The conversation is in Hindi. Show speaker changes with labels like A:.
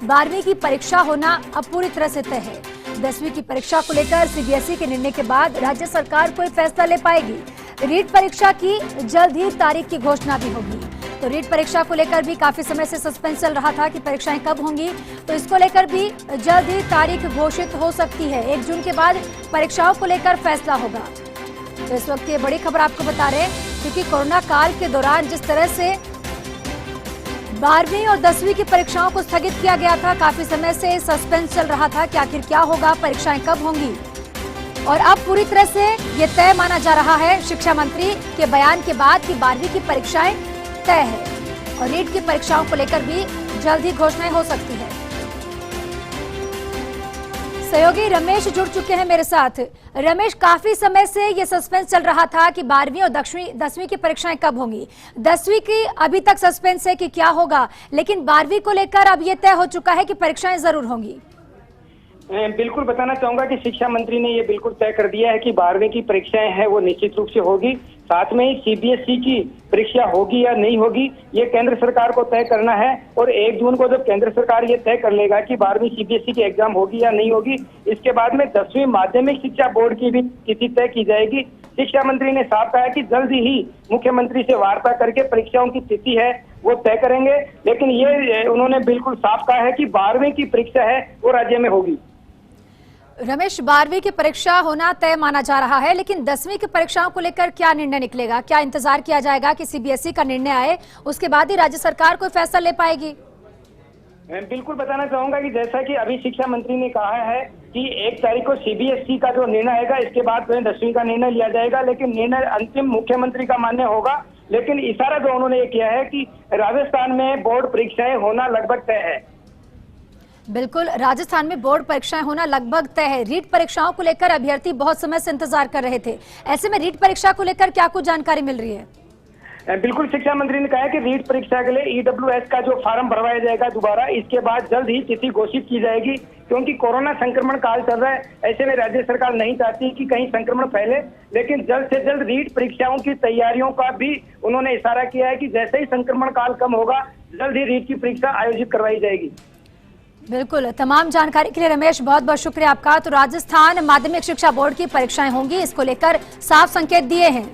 A: 12वीं की परीक्षा होना अब पूरी तरह से तय है। 10वीं की परीक्षा को लेकर सीबीएसई के निर्णय के बाद राज्य सरकार कोई फैसला ले पाएगी। रीट परीक्षा की जल्द ही तारीख की घोषणा भी होगी। तो रीट परीक्षा को लेकर भी काफी समय से सस्पेंस चल रहा था कि परीक्षाएं कब होंगी, तो इसको लेकर भी जल्द ही तारीख घोषित हो सकती है। 1 जून के बाद परीक्षाओं को लेकर फैसला होगा। तो इस वक्त ये बड़ी खबर आपको बता रहे हैं, क्योंकि कोरोना काल के दौरान जिस तरह से 12वीं और 10वीं की परीक्षाओं को स्थगित किया गया था, काफी समय से सस्पेंस चल रहा था कि आखिर क्या होगा, परीक्षाएं कब होंगी। और अब पूरी तरह से ये तय माना जा रहा है शिक्षा मंत्री के बयान के बाद कि 12वीं की परीक्षाएं तय है और नीट की परीक्षाओं को लेकर भी जल्द ही घोषणाएं हो सकती है। सहयोगी रमेश जुड़ चुके हैं मेरे साथ। रमेश, काफी समय से ये सस्पेंस चल रहा था कि 12वीं और 10वीं की परीक्षाएं कब होंगी। 10वीं की अभी तक सस्पेंस है कि क्या होगा, लेकिन 12वीं को लेकर अब ये तय हो चुका है कि परीक्षाएं जरूर होंगी।
B: बिल्कुल बताना चाहूंगा कि शिक्षा मंत्री ने ये बिल्कुल तय कर दिया है कि 12वीं की परीक्षाएं हैं वो निश्चित रूप से होगी। साथ में ही सीबीएसई की परीक्षा होगी या नहीं होगी ये केंद्र सरकार को तय करना है। और 1 जून को जब केंद्र सरकार ये तय कर लेगा कि 12वीं सीबीएसई की एग्जाम होगी या नहीं होगी, इसके बाद में 10वीं माध्यमिक शिक्षा बोर्ड की भी तिथि तय की जाएगी। शिक्षा मंत्री ने साफ कहा कि जल्द ही मुख्यमंत्री से वार्ता करके परीक्षाओं की तिथि है वो तय करेंगे। लेकिन ये उन्होंने बिल्कुल साफ कहा है कि 12वीं की परीक्षा है वो राज्य में होगी।
A: रमेश, 12वीं की परीक्षा होना तय माना जा रहा है, लेकिन 10वीं की परीक्षाओं को लेकर क्या निर्णय निकलेगा? क्या इंतजार किया जाएगा कि सीबीएसई का निर्णय आए, उसके बाद ही राज्य सरकार कोई फैसला ले पाएगी?
B: मैं बिल्कुल बताना चाहूंगा कि जैसा कि अभी शिक्षा मंत्री ने कहा है कि 1 तारीख को सीबीएसई का जो निर्णय आएगा, इसके बाद 10वीं का निर्णय लिया जाएगा। लेकिन निर्णय अंतिम मुख्यमंत्री का मान्य होगा। लेकिन इशारा जो उन्होंने ये किया है कि राजस्थान में बोर्ड परीक्षाएं होना लगभग तय है।
A: बिल्कुल, राजस्थान में बोर्ड परीक्षाएं होना लगभग तय है। रीट परीक्षाओं को लेकर अभ्यर्थी बहुत समय से इंतजार कर रहे थे। ऐसे में रीट परीक्षा को लेकर क्या कुछ जानकारी मिल रही है?
B: बिल्कुल, शिक्षा मंत्री ने कहा है कि रीट परीक्षा के लिए ईडब्ल्यूएस का जो फार्म भरवाया जाएगा दोबारा, इसके बाद जल्द ही तिथि घोषित की जाएगी। क्योंकि कोरोना संक्रमण काल चल रहा है, ऐसे में राज्य सरकार नहीं चाहती कि कहीं संक्रमण फैले। लेकिन जल्द से जल्द रीट परीक्षाओं की तैयारियों का भी उन्होंने इशारा किया है कि जैसे ही संक्रमण काल कम होगा, जल्द ही रीट की परीक्षा आयोजित करवाई जाएगी।
A: बिल्कुल, तमाम जानकारी के लिए रमेश बहुत बहुत शुक्रिया आपका। तो राजस्थान माध्यमिक शिक्षा बोर्ड की परीक्षाएं होंगी, इसको लेकर साफ संकेत दिए हैं।